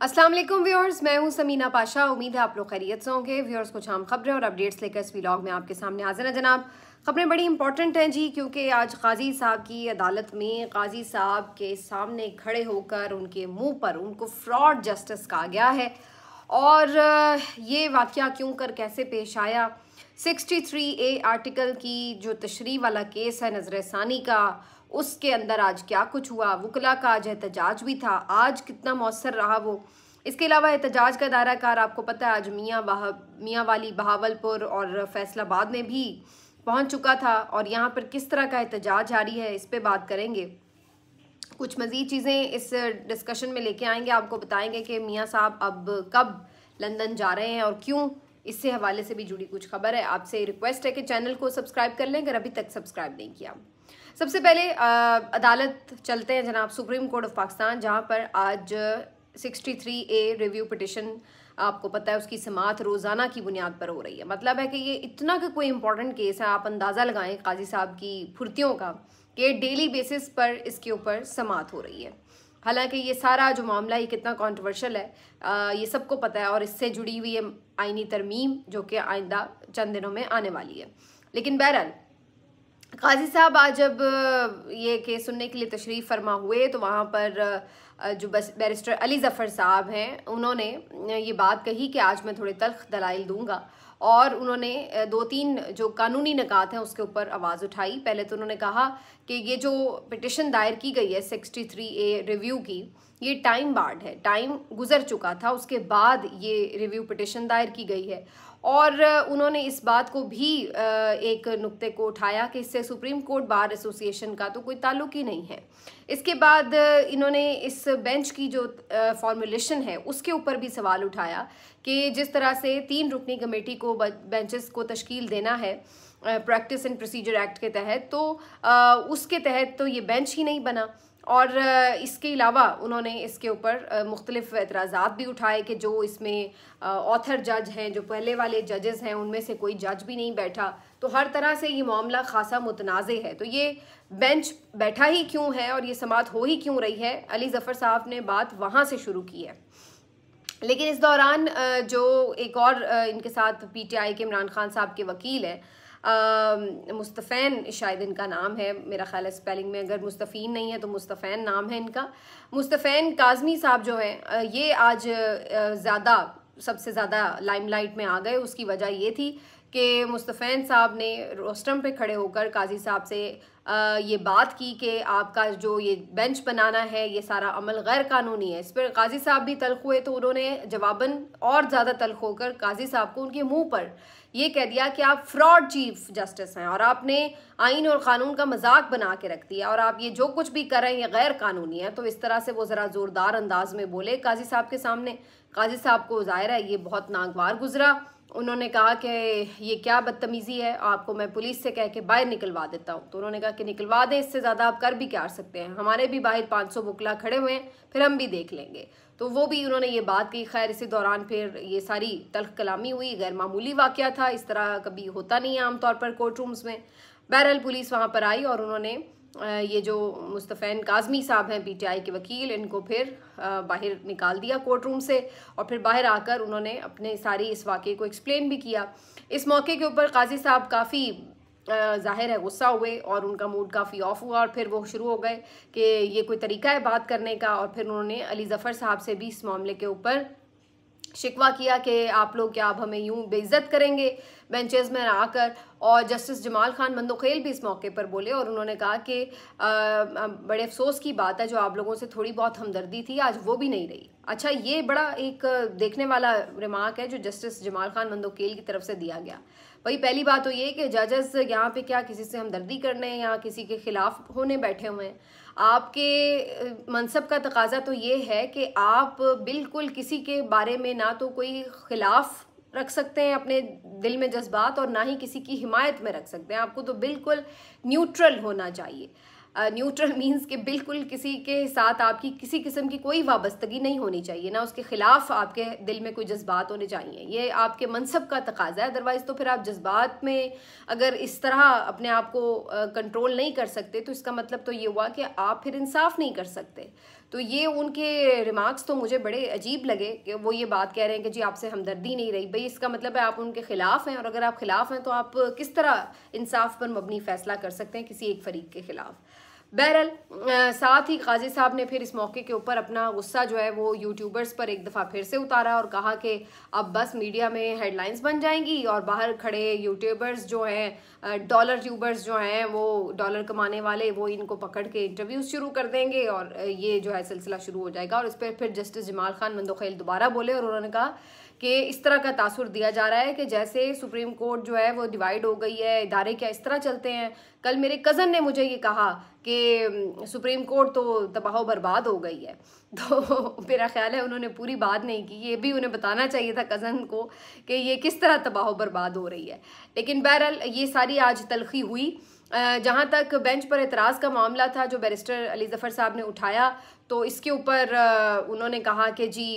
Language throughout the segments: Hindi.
अस्सलाम वालेकुम व्यूअर्स, मैं हूं समीना पाशा। उम्मीद है आप लोग खैरियत से होंगे। व्यूअर्स, कुछ आम खबरें और अपडेट्स लेकर इस व्लॉग में आपके सामने हाजिर हैं जनाब। खबरें बड़ी इंपॉर्टेंट हैं जी, क्योंकि आज काजी साहब की अदालत में काजी साहब के सामने खड़े होकर उनके मुंह पर उनको फ्रॉड जस्टिस कहा गया है। और ये वाक़या क्यों कर कैसे पेश आया, 63A आर्टिकल की जो तशरीह वाला केस है नजर सानी का, उसके अंदर आज क्या कुछ हुआ। वकला का आज एहतजाज भी था, आज कितना मौसर रहा वो। इसके अलावा एहतजाज का दायरा कार आपको पता है आज मियाँ वाली, बहावलपुर और फैसलाबाद में भी पहुंच चुका था। और यहाँ पर किस तरह का एहतजाज जारी है, इस पे बात करेंगे। कुछ मज़ीद चीज़ें इस डिस्कशन में लेके आएंगे, आपको बताएंगे कि मियाँ साहब अब कब लंदन जा रहे हैं और क्यों। इससे हवाले से भी जुड़ी कुछ खबर है। आपसे रिक्वेस्ट है कि चैनल को सब्सक्राइब कर लें अगर अभी तक सब्सक्राइब नहीं किया। सबसे पहले अदालत चलते हैं जनाब, सुप्रीम कोर्ट ऑफ पाकिस्तान, जहां पर आज 63A रिव्यू पिटिशन आपको पता है उसकी समाअत रोज़ाना की बुनियाद पर हो रही है। मतलब है कि ये इतना का कोई इंपॉर्टेंट केस है, आप अंदाज़ा लगाएं काजी साहब की फुर्तियों का, कि डेली बेसिस पर इसके ऊपर समाअत हो रही है। हालांकि ये सारा जो मामला ये कितना कंट्रोवर्शियल है ये सबको पता है, और इससे जुड़ी हुई है आईनी तरमीम जो कि आइंदा चंद दिनों में आने वाली है। लेकिन बहरहाल काजी साहब आज जब ये केस सुनने के लिए तशरीफ़ फरमा हुए तो वहाँ पर जो बैरिस्टर अली ज़फ़र साहब हैं, उन्होंने ये बात कही कि आज मैं थोड़े तल्ख़ दलाइल दूंगा। और उन्होंने दो तीन जो कानूनी निकात हैं उसके ऊपर आवाज़ उठाई। पहले तो उन्होंने कहा कि ये जो पिटिशन दायर की गई है 63A रिव्यू की, ये टाइम बार्ड है, टाइम गुजर चुका था, उसके बाद ये रिव्यू पिटिशन दायर की गई है। और उन्होंने इस बात को भी एक नुक्ते को उठाया कि इससे सुप्रीम कोर्ट बार एसोसिएशन का तो कोई ताल्लुक ही नहीं है। इसके बाद इन्होंने इस बेंच की जो फॉर्मुलेशन है उसके ऊपर भी सवाल उठाया कि जिस तरह से 3 रुकनी कमेटी को बेंचेस को तश्कील देना है प्रैक्टिस एंड प्रोसीजर एक्ट के तहत, तो उसके तहत तो ये बेंच ही नहीं बना। और इसके अलावा उन्होंने इसके ऊपर मुख्तलिफ एतराज़ात भी उठाए कि जो इसमें ऑथर जज हैं, जो पहले वाले जजेस हैं, उनमें से कोई जज भी नहीं बैठा। तो हर तरह से ये मामला खासा मुतनाज़े है। तो ये बेंच बैठा ही क्यों है और ये समाअत हो ही क्यों रही है, अली ज़फ़र साहब ने बात वहाँ से शुरू की है। लेकिन इस दौरान जो एक और इनके साथ PTI के इमरान खान साहब के वकील हैं, मुस्तफ़ैन शायद इनका नाम है, मेरा ख्याल है स्पेलिंग में अगर मुस्तफ़ीन नहीं है तो मुस्तफ़ैन नाम है इनका। मुस्तफ़ैन काज़मी साहब जो हैं ये आज सबसे ज़्यादा लाइमलाइट में आ गए। उसकी वजह ये थी कि मुस्तफ़ैन साहब ने रोस्टम पे खड़े होकर काजी साहब से ये बात की कि आपका जो ये बेंच बनाना है ये सारा अमल गैर कानूनी है। इस पर काजी साहब भी तल्ख़ हुए, तो उन्होंने जवाबन और ज़्यादा तल्ख़ होकर काजी साहब को उनके मुंह पर ये कह दिया कि आप फ्रॉड चीफ जस्टिस हैं और आपने आइन और क़ानून का मजाक बना के रख दिया और आप ये जो कुछ भी कर रहे हैं ये गैर कानूनी है। तो इस तरह से वो ज़रा ज़ोरदार अंदाज में बोले काजी साहब के सामने। काजी साहब को ज़ाहिर है ये बहुत नागवार गुजरा। उन्होंने कहा कि ये क्या बदतमीज़ी है, आपको मैं पुलिस से कह के बाहर निकलवा देता हूँ। तो उन्होंने कहा कि निकलवा दें, इससे ज़्यादा आप कर भी क्या सकते हैं, हमारे भी बाहर 500 वकला खड़े हुए हैं, फिर हम भी देख लेंगे। तो वो भी उन्होंने ये बात कही। खैर इसी दौरान फिर ये सारी तल्ख़ कलामी हुई, गैर मामूली वाक़या था, इस तरह कभी होता नहीं है आमतौर पर कोर्ट रूम्स में। बहरहाल पुलिस वहाँ पर आई और उन्होंने ये जो मुस्तफ़ैन काज़मी साहब हैं PTI के वकील, इनको फिर बाहर निकाल दिया कोर्ट रूम से। और फिर बाहर आकर उन्होंने अपने सारी इस वाक़े को एक्सप्लेन भी किया। इस मौके के ऊपर काजी साहब काफ़ी ज़ाहिर है गुस्सा हुए और उनका मूड काफ़ी ऑफ हुआ और फिर वो शुरू हो गए कि ये कोई तरीका है बात करने का। और फिर उन्होंने अली ज़फ़र साहब से भी इस मामले के ऊपर शिकवा किया कि आप लोग क्या अब हमें यूं बेइज्जत करेंगे बेंचेस में आकर। और जस्टिस जमाल खान मंदोखेल भी इस मौके पर बोले और उन्होंने कहा कि बड़े अफसोस की बात है, जो आप लोगों से थोड़ी बहुत हमदर्दी थी आज वो भी नहीं रही। अच्छा, ये बड़ा एक देखने वाला रिमार्क है जो जस्टिस जमाल खान मंदोखेल की तरफ से दिया गया। भाई पहली बात तो ये कि जजेस यहाँ पे क्या किसी से हमदर्दी करने या किसी के खिलाफ होने बैठे हुए हैं। आपके मनसब का तकाजा तो ये है कि आप बिल्कुल किसी के बारे में ना तो कोई खिलाफ रख सकते हैं अपने दिल में जज्बात और ना ही किसी की हिमायत में रख सकते हैं। आपको तो बिल्कुल न्यूट्रल होना चाहिए। न्यूट्रल मीन्स कि बिल्कुल किसी के साथ आपकी किसी किस्म की कोई वाबस्तगी नहीं होनी चाहिए, ना उसके खिलाफ आपके दिल में कोई जज्बात होने चाहिए। ये आपके मनसब का तकाजा है। अदरवाइज़ तो फिर आप जज्बात में अगर इस तरह अपने आप को कंट्रोल नहीं कर सकते तो इसका मतलब तो ये हुआ कि आप फिर इंसाफ नहीं कर सकते। तो ये उनके रिमार्क्स तो मुझे बड़े अजीब लगे कि वो ये बात कह रहे हैं कि जी आपसे हमदर्दी नहीं रही। भाई इसका मतलब है आप उनके खिलाफ हैं, और अगर आप खिलाफ हैं तो आप किस तरह इंसाफ पर मबनी फैसला कर सकते हैं किसी एक फरीक के खिलाफ। बहरहाल साथ ही काजी साहब ने फिर इस मौके के ऊपर अपना गुस्सा जो है वो यूट्यूबर्स पर एक दफ़ा फिर से उतारा और कहा कि अब बस मीडिया में हेडलाइंस बन जाएंगी और बाहर खड़े यूट्यूबर्स जो हैं, डॉलर ट्यूबर्स जो हैं, वो डॉलर कमाने वाले, वो इनको पकड़ के इंटरव्यूज़ शुरू कर देंगे और ये जो है सिलसिला शुरू हो जाएगा। और इस पर फिर जस्टिस जमाल खान मंदोखेल दोबारा बोले और उन्होंने कहा कि इस तरह का तासुर दिया जा रहा है कि जैसे सुप्रीम कोर्ट जो है वो डिवाइड हो गई है, इदारे क्या इस तरह चलते हैं। कल मेरे कज़न ने मुझे ये कहा कि सुप्रीम कोर्ट तो तबाह बर्बाद हो गई है, तो मेरा ख्याल है उन्होंने पूरी बात नहीं की, ये भी उन्हें बताना चाहिए था कज़न को कि ये किस तरह तबाह बर्बाद हो रही है। लेकिन बहरहाल ये सारी आज तलखी हुई। जहाँ तक बेंच पर एतराज़ का मामला था जो बैरिस्टर अली ज़फ़र साहब ने उठाया, तो इसके ऊपर उन्होंने कहा कि जी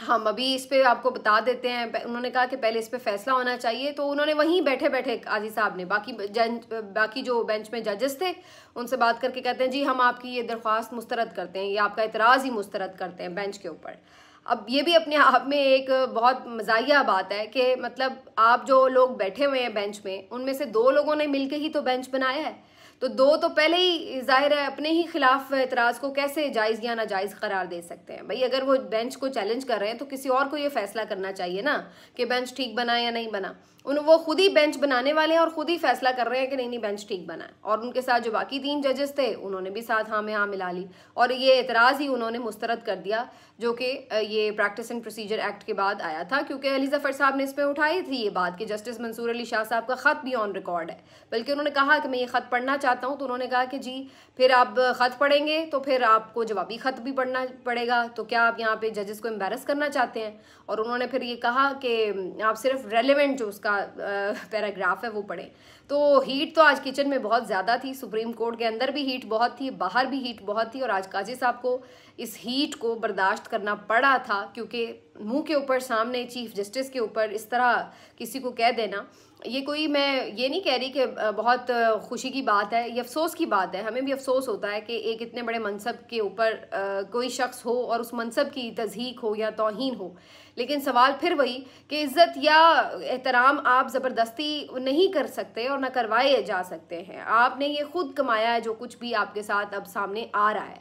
हम अभी इस पे आपको बता देते हैं। उन्होंने कहा कि पहले इस पे फैसला होना चाहिए, तो उन्होंने वहीं बैठे बैठे काजी साहब ने बाकी जो बेंच में जजेस थे उनसे बात करके कहते हैं जी हम आपकी ये दरख्वास्त मुस्तरद करते हैं, ये आपका एतराज़ ही मुस्तरद करते हैं बेंच के ऊपर। अब ये भी अपने आप में एक बहुत मज़ाहिया बात है कि मतलब आप जो लोग बैठे हुए हैं बेंच में, उनमें से 2 लोगों ने मिलकर ही तो बेंच बनाया है, तो 2 तो पहले ही जाहिर है अपने ही खिलाफ एतराज़ को कैसे जायज़ या नाजायज़ करार दे सकते हैं। भाई अगर वो बेंच को चैलेंज कर रहे हैं तो किसी और को ये फैसला करना चाहिए ना कि बेंच ठीक बना या नहीं बना। वो खुद ही बेंच बनाने वाले हैं और खुद ही फैसला कर रहे हैं कि नहीं बेंच ठीक बना है। और उनके साथ जो बाकी 3 जजेस थे उन्होंने भी साथ हाँ में हाँ मिला ली और ये एतराज़ ही उन्होंने मुस्तरद कर दिया, जो कि ये प्रैक्टिस एंड प्रोसीजर एक्ट के बाद आया था, क्योंकि अली ज़फ़र साहब ने इस पर उठाई थी ये बात कि जस्टिस मंसूर अली शाह साहब का ख़त भी ऑन रिकॉर्ड है। बल्कि उन्होंने कहा कि मैं ये ख़त पढ़ना चाहता हूँ, तो उन्होंने कहा कि जी फिर आप ख़त पढ़ेंगे तो फिर आपको जवाबी ख़त भी पढ़ना पड़ेगा, तो क्या आप यहाँ पे जजेस को एम्बेरस करना चाहते हैं। और उन्होंने फिर ये कहा कि आप सिर्फ रेलेवेंट जो उसका पैराग्राफ है वो पढ़ें। तो हीट तो आज किचन में बहुत ज़्यादा थी, सुप्रीम कोर्ट के अंदर भी हीट बहुत थी, बाहर भी हीट बहुत थी, और आज काजी साहब को इस हीट को बर्दाश्त करना पड़ा था, क्योंकि मुंह के ऊपर सामने चीफ जस्टिस के ऊपर इस तरह किसी को कह देना, ये कोई, मैं ये नहीं कह रही कि बहुत खुशी की बात है, ये अफसोस की बात है। हमें भी अफसोस होता है कि एक इतने बड़े मनसब के ऊपर कोई शख्स हो और उस मनसब की तज़हीक हो या तौहीन हो, लेकिन सवाल फिर वही कि इज़्ज़त या एहतराम आप ज़बरदस्ती नहीं कर सकते और ना करवाए जा सकते हैं। आपने ये खुद कमाया है जो कुछ भी आपके साथ अब सामने आ रहा है।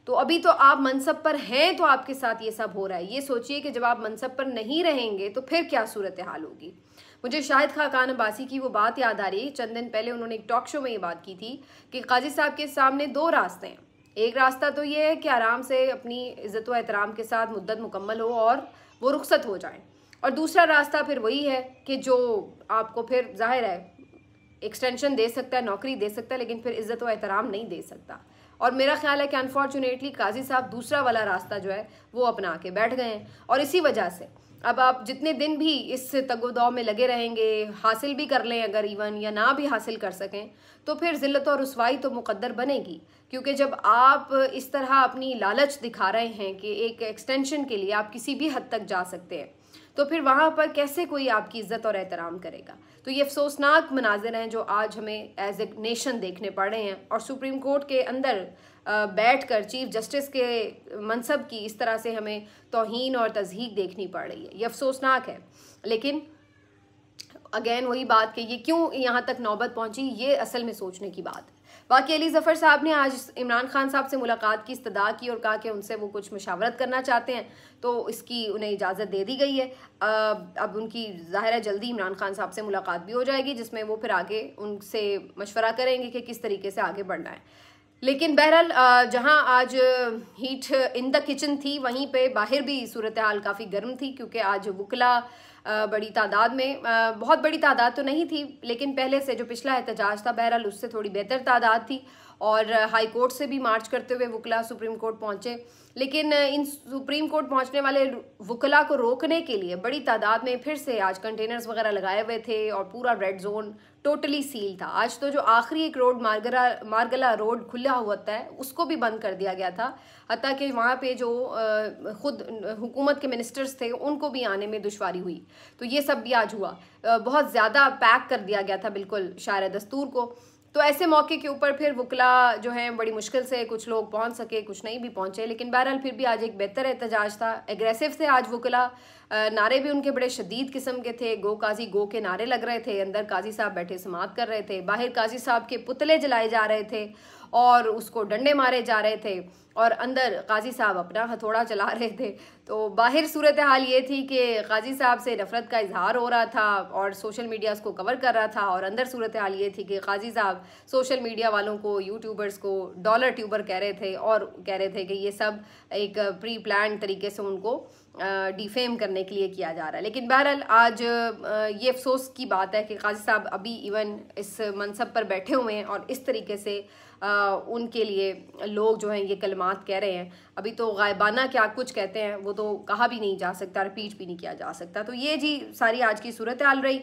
तो अभी तो आप मनसब पर हैं तो आपके साथ ये सब हो रहा है। ये सोचिए कि जब आप मनसब पर नहीं रहेंगे तो फिर क्या सूरत हाल होगी। मुझे शाहिद खाकान अब्बासी की वो बात याद आ रही है, चंद दिन पहले उन्होंने एक टॉक शो में ये बात की थी कि काजी साहब के सामने 2 रास्ते हैं। एक रास्ता तो ये है कि आराम से अपनी इज़्ज़त व एहतराम के साथ मुद्दत मुकम्मल हो और वो रुखसत हो जाएं, और दूसरा रास्ता फिर वही है कि जो आपको फिर जाहिर है एक्सटेंशन दे सकता है, नौकरी दे सकता है, लेकिन फिर इज़्ज़त व एहतराम नहीं दे सकता। और मेरा ख्याल है कि अनफॉर्चुनेटली काजी साहब दूसरा वाला रास्ता जो है वो अपना के बैठ गए हैं, और इसी वजह से अब आप जितने दिन भी इस तगोदाव में लगे रहेंगे, हासिल भी कर लें अगर इवन या ना भी हासिल कर सकें, तो फिर ज़िल्लत और रुसवाई तो मुक़द्दर बनेगी। क्योंकि जब आप इस तरह अपनी लालच दिखा रहे हैं कि एक एक्सटेंशन के लिए आप किसी भी हद तक जा सकते हैं, तो फिर वहाँ पर कैसे कोई आपकी इज़्ज़त और एहतराम करेगा। तो ये अफसोसनाक मनाजिर हैं जो आज हमें एज ए नेशन देखने पड़ रहे हैं, और सुप्रीम कोर्ट के अंदर बैठकर चीफ जस्टिस के मनसब की इस तरह से हमें तौहीन और तज़हीक देखनी पड़ रही है। ये अफसोसनाक है। लेकिन अगेन वही बात कि ये क्यों यहाँ तक नौबत पहुँची, ये असल में सोचने की बात है। बाकी अली ज़फ़र साहब ने आज इमरान खान साहब से मुलाकात की इस्तदा की और कहा कि उनसे वो कुछ मशावरत करना चाहते हैं, तो इसकी उन्हें इजाज़त दे दी गई है। अब उनकी ज़ाहिर है जल्दी इमरान खान साहब से मुलाकात भी हो जाएगी, जिसमें वो फिर आगे उनसे मशवरा करेंगे कि किस तरीके से आगे बढ़ना है। लेकिन बहरहाल जहां आज हीट इन द किचन थी, वहीं पे बाहर भी सूरत हाल काफ़ी गर्म थी, क्योंकि आज वुकला बड़ी तादाद में, बहुत बड़ी तादाद तो नहीं थी, लेकिन पहले से जो पिछला एहतजाज था बहरहाल उससे थोड़ी बेहतर तादाद थी, और हाई कोर्ट से भी मार्च करते हुए वुकला सुप्रीम कोर्ट पहुंचे। लेकिन इन सुप्रीम कोर्ट पहुंचने वाले वुकला को रोकने के लिए बड़ी तादाद में फिर से आज कंटेनर्स वगैरह लगाए हुए थे, और पूरा रेड जोन टोटली सील था। आज तो जो आखिरी एक रोड मारगला रोड खुला हुआ था उसको भी बंद कर दिया गया था, हत्ता कि वहाँ पे जो खुद हुकूमत के मिनिस्टर्स थे उनको भी आने में दुश्वारी हुई। तो ये सब भी आज हुआ। बहुत ज़्यादा पैक कर दिया गया था बिल्कुल शायर दस्तूर को। तो ऐसे मौके के ऊपर फिर वकला जो हैं बड़ी मुश्किल से कुछ लोग पहुंच सके, कुछ नहीं भी पहुंचे, लेकिन बहरहाल फिर भी आज एक बेहतर एहतजाज था, एग्रेसिव थे आज वकला। नारे भी उनके बड़े शदीद किस्म के थे, गो काजी गो के नारे लग रहे थे, अंदर काजी साहब बैठे समाअत कर रहे थे, बाहर काजी साहब के पुतले जलाए जा रहे थे और उसको डंडे मारे जा रहे थे, और अंदर काजी साहब अपना हथौड़ा चला रहे थे। तो बाहर सूरत हाल ये थी कि काजी साहब से नफरत का इजहार हो रहा था और सोशल मीडिया उसको कवर कर रहा था, और अंदर सूरत हाल ये थी कि काजी साहब सोशल मीडिया वालों को, यूट्यूबर्स को डॉलर ट्यूबर कह रहे थे और कह रहे थे कि ये सब एक प्री प्लान तरीके से उनको डिफेम करने के लिए किया जा रहा है। लेकिन बहरहाल आज ये अफसोस की बात है कि काजी साहब अभी इवन इस मनसब पर बैठे हुए हैं और इस तरीके से उनके लिए लोग जो हैं ये कलमात कह रहे हैं। अभी तो गायबाना क्या कुछ कहते हैं वो तो कहा भी नहीं जा सकता, रिपीट भी नहीं किया जा सकता। तो ये जी सारी आज की सूरत हाल रही।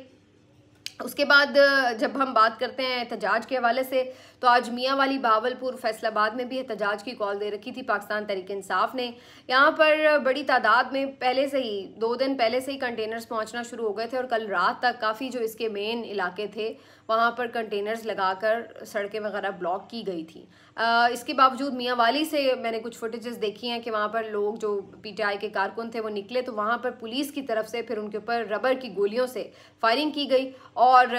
उसके बाद जब हम बात करते हैं एहतजाज के हवाले से, तो आज मियाँ वाली, बहावलपुर, फैसलाबाद में भी एहतजाज की कॉल दे रखी थी पाकिस्तान तहरीक इंसाफ ने। यहाँ पर बड़ी तादाद में पहले से ही 2 दिन पहले से ही कंटेनर्स पहुँचना शुरू हो गए थे और कल रात तक काफ़ी जो इसके मेन इलाके थे वहाँ पर कंटेनर्स लगाकर सड़कें वगैरह ब्लॉक की गई थी। इसके बावजूद मियाँ वाली से मैंने कुछ फुटेजेस देखी हैं कि वहाँ पर लोग जो PTI के कारकुन थे वो निकले तो वहाँ पर पुलिस की तरफ से फिर उनके ऊपर रबर की गोलियों से फायरिंग की गई और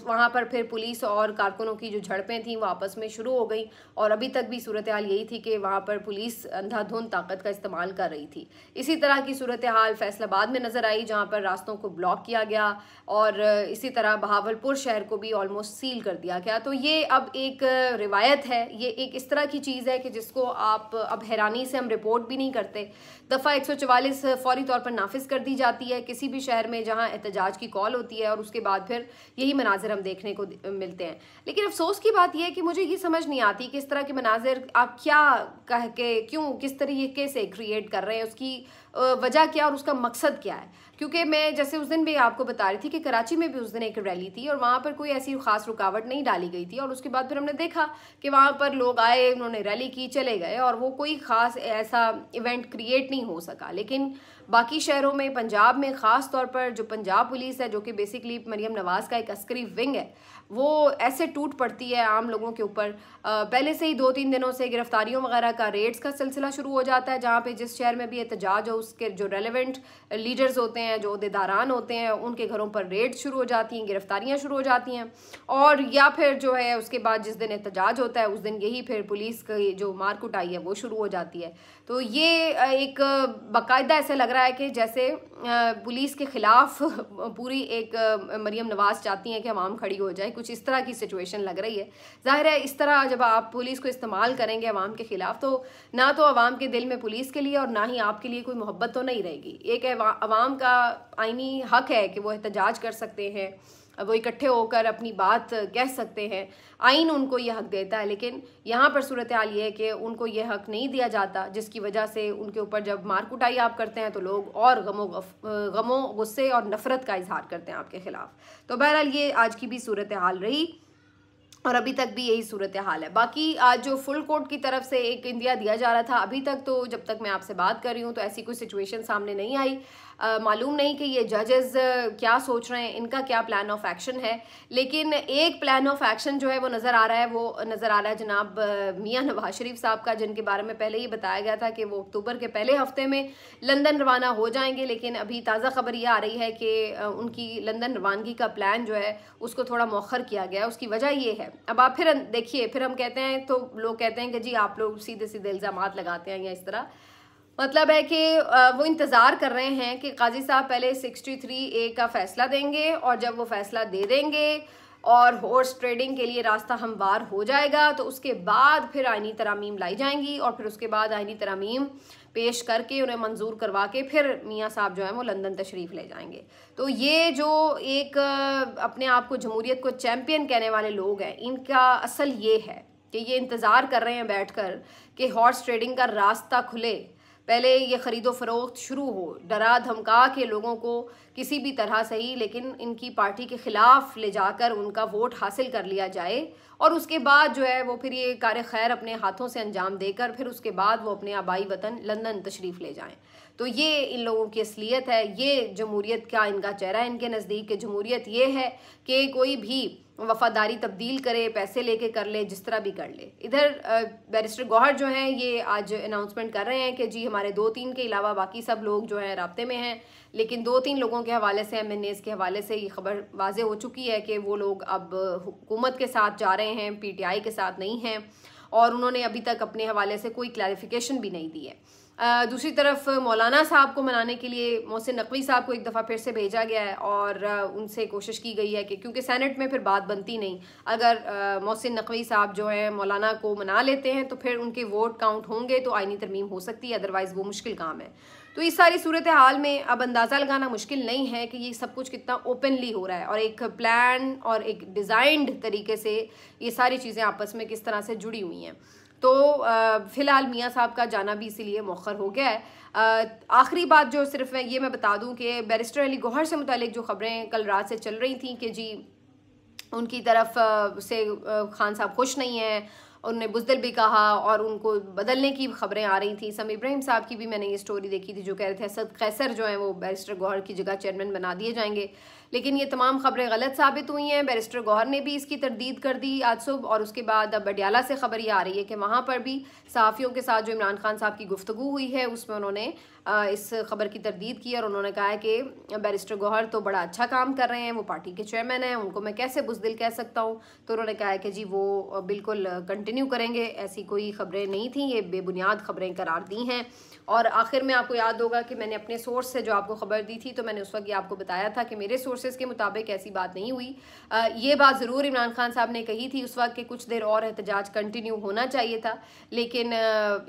वहाँ पर फिर पुलिस और कारकुनों की जो झड़पें थीं वो आपस में शुरू हो गई। और अभी तक भी सूरत हाल यही थी कि वहाँ पर पुलिस अंधाधुंध ताकत का इस्तेमाल कर रही थी। इसी तरह की सूरत हाल फैसलाबाद में नज़र आई जहाँ पर रास्तों को ब्लॉक किया गया और इसी तरह बहावलपुर शहर को भी ऑलमोस्ट सील कर दिया गया। तो ये अब एक रिवायत है, ये एक इस तरह की चीज़ है कि जिसको आप अब हैरानी से हम रिपोर्ट भी नहीं करते। दफ़ा 144 फौरी तौर पर नाफिज कर दी जाती है किसी भी शहर में जहाँ एहतजाज की कॉल होती है और उसके बाद फिर यही मनाजिर हम देखने को मिलते हैं। लेकिन अफसोस की बात यह है कि मुझे ये समझ नहीं आती कि इस तरह के मनाजिर आप क्या कह के क्यों किस तरीके से क्रिएट कर रहे हैं, उसकी वजह क्या और उसका मकसद क्या है। क्योंकि मैं जैसे उस दिन भी आपको बता रही थी कि कराची में भी उस दिन एक रैली थी और वहाँ पर कोई ऐसी खास रुकावट नहीं डाली गई थी और उसके बाद फिर हमने देखा कि वहाँ पर लोग आए, उन्होंने रैली की, चले गए और वो कोई ख़ास ऐसा इवेंट क्रिएट नहीं हो सका। लेकिन बाकी शहरों में, पंजाब में ख़ास तौर पर जो पंजाब पुलिस है जो कि बेसिकली मरीम नवाज़ का एक अस्करी विंग है, वो ऐसे टूट पड़ती है आम लोगों के ऊपर। पहले से ही 2-3 दिनों से गिरफ्तारियों वगैरह का रेड्स का सिलसिला शुरू हो जाता है जहाँ पे जिस शहर में भी एहतजाज हो उसके जो रेलेवेंट लीडर्स होते हैं, जो अहदेदारान होते हैं, उनके घरों पर रेड शुरू हो जाती हैं, गिरफ्तारियाँ शुरू हो जाती हैं। और या फिर जो है उसके बाद जिस दिन एहतजाज होता है उस दिन यही फिर पुलिस की जो मार कुटाई है वो शुरू हो जाती है। तो ये एक बाकायदा ऐसे लग रहा है कि जैसे पुलिस के ख़िलाफ़ पूरी एक मरीम नवाज़ चाहती हैं कि अवाम खड़ी हो जाए, कुछ इस तरह की सिचुएशन लग रही है। जाहिर है इस तरह जब आप पुलिस को इस्तेमाल करेंगे अवाम के ख़िलाफ़ तो ना तो अवाम के दिल में पुलिस के लिए और ना ही आपके लिए कोई मोहब्बत तो नहीं रहेगी। एक अवाम का आईनी हक है कि वो एहतजाज कर सकते हैं, वो इकट्ठे होकर अपनी बात कह सकते हैं, आइन उनको ये हक देता है। लेकिन यहाँ पर सूरत हाल ये है कि उनको ये हक नहीं दिया जाता, जिसकी वजह से उनके ऊपर जब मार कुटाई आप करते हैं तो लोग और गमों गुस्से और नफ़रत का इजहार करते हैं आपके ख़िलाफ़। तो बहरहाल ये आज की भी सूरत हाल रही और अभी तक भी यही सूरत हाल है। बाकी आज जो फुल कोर्ट की तरफ से एक इंदिया दिया जा रहा था, अभी तक तो जब तक मैं आपसे बात कर रही हूँ तो ऐसी कोई सिचुएशन सामने नहीं आई। मालूम नहीं कि ये जजेस क्या सोच रहे हैं, इनका क्या प्लान ऑफ एक्शन है। लेकिन एक प्लान ऑफ एक्शन जो है वो नज़र आ रहा है, वो नज़र आ रहा है जनाब मियाँ नवाज शरीफ साहब का, जिनके बारे में पहले ही बताया गया था कि वो अक्टूबर के पहले हफ्ते में लंदन रवाना हो जाएंगे। लेकिन अभी ताज़ा खबर ये आ रही है कि उनकी लंदन रवानगी का प्लान जो है उसको थोड़ा मौखर किया गया है। उसकी वजह ये है, अब आप फिर देखिए, फिर हम कहते हैं तो लोग कहते हैं कि जी आप लोग सीधे सीधे इल्ज़ामात लगाते हैं या इस तरह। मतलब है कि वो इंतज़ार कर रहे हैं कि काजी साहब पहले 63A का फ़ैसला देंगे और जब वो फ़ैसला दे देंगे और हॉर्स ट्रेडिंग के लिए रास्ता हमवार हो जाएगा तो उसके बाद फिर आइनी तरामीम लाई जाएंगी और फिर उसके बाद आइनी तरामीम पेश करके उन्हें मंजूर करवा के फिर मियाँ साहब जो है वो लंदन तशरीफ़ ले जाएंगे। तो ये जो एक अपने आप को जमहूरियत को चैम्पियन कहने वाले लोग हैं, इनका असल ये है कि ये इंतज़ार कर रहे हैं बैठकर कि हॉर्स ट्रेडिंग का रास्ता खुले, पहले ये ख़रीदो फ़रोख्त शुरू हो, डरा धमका के लोगों को किसी भी तरह से ही लेकिन इनकी पार्टी के ख़िलाफ़ ले जाकर उनका वोट हासिल कर लिया जाए और उसके बाद जो है वो फिर ये कार खैर अपने हाथों से अंजाम देकर फिर उसके बाद वो अपने आबाई वतन लंदन तशरीफ़ ले जाएं। तो ये इन लोगों की असलियत है, ये जमहूरियत का इनका चेहरा है। इनके नज़दीक जमहूरियत ये है कि कोई भी वफादारी तब्दील करे, पैसे लेके कर ले, जिस तरह भी कर ले। इधर बैरिस्टर गौहर जो हैं ये आज अनाउंसमेंट कर रहे हैं कि जी हमारे 2-3 के अलावा बाकी सब लोग जो हैं राब्ते में हैं, लेकिन 2-3 लोगों के हवाले से, MNAs के हवाले से ये खबर वाज़े हो चुकी है कि वो लोग अब हुकूमत के साथ जा रहे हैं, PTI के साथ नहीं हैं, और उन्होंने अभी तक अपने हवाले से कोई क्लैरिफिकेशन भी नहीं दी है। दूसरी तरफ मौलाना साहब को मनाने के लिए मोहसिन नकवी साहब को एक दफ़ा फिर से भेजा गया है और उनसे कोशिश की गई है कि क्योंकि सेनेट में फिर बात बनती नहीं, अगर मोहसिन नकवी साहब जो है मौलाना को मना लेते हैं तो फिर उनके वोट काउंट होंगे तो आईनी तरमीम हो सकती है, अदरवाइज़ वो मुश्किल काम है। तो इस सारी सूरत हाल में अब अंदाज़ा लगाना मुश्किल नहीं है कि ये सब कुछ कितना ओपनली हो रहा है और एक प्लान और एक डिज़ाइंड तरीके से ये सारी चीज़ें आपस में किस तरह से जुड़ी हुई हैं। तो फ़िलहाल मियाँ साहब का जाना भी इसीलिए मौखर हो गया है। आखिरी बात जो सिर्फ ये मैं बता दूं कि बैरिस्टर अली गौहर से मुतालिक जो खबरें कल रात से चल रही थी कि जी उनकी तरफ से खान साहब खुश नहीं हैं, उन्होंने बुज़दिल भी कहा और उनको बदलने की खबरें आ रही थी। समी इब्राहिम साहब की भी मैंने ये स्टोरी देखी थी जो कह रहे थे असद कैसर जो हैं वो बैरिस्टर गौहर की जगह चेयरमैन बना दिए जाएंगे, लेकिन ये तमाम खबरें गलत साबित हुई हैं। बैरिस्टर गौहर ने भी इसकी तरदीद कर दी आज सुबह, और उसके बाद अब बडियाला से खबर ये आ रही है कि वहाँ पर भी सहाफ़ियों के साथ जो इमरान खान साहब की गुफ्तगू हुई है उसमें उन्होंने इस खबर की तरदीद की और उन्होंने कहा है कि बैरिस्टर गौहर तो बड़ा अच्छा काम कर रहे हैं, वो पार्टी के चेयरमैन हैं, उनको मैं कैसे बुज़दिल कह सकता हूँ। तो उन्होंने कहा है कि जी वो बिल्कुल कंटिन्यू करेंगे, ऐसी कोई खबरें नहीं थी, ये बेबुनियाद खबरें करार दी हैं। और आखिर में आपको याद होगा कि मैंने अपने सोर्स से जो आपको खबर दी थी तो मैंने उस वक्त ये आपको बताया था कि मेरे सोर्सेज के मुताबिक ऐसी बात नहीं हुई। ये बात ज़रूर इमरान खान साहब ने कही थी उस वक्त कि कुछ देर और एहतजाज कंटिन्यू होना चाहिए था, लेकिन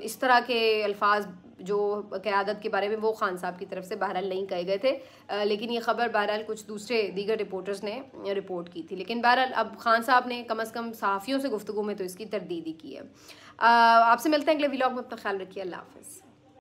इस तरह के अल्फाज जो क़यादत के बारे में वो खान साहब की तरफ से बहरहाल नहीं कहे गए थे, लेकिन ये खबर बहरहाल कुछ दूसरे दीगर रिपोर्टर्स ने रिपोर्ट की थी। लेकिन बहरहाल अब खान साहब ने कम अज़ कम सहाफ़ियों से गुफ्तगू में तो इसकी तरदीद ही की है। आपसे मिलते हैं अगले व्लॉग में, अपना ख्याल रखिए, अल्लाह हाफ़िज़।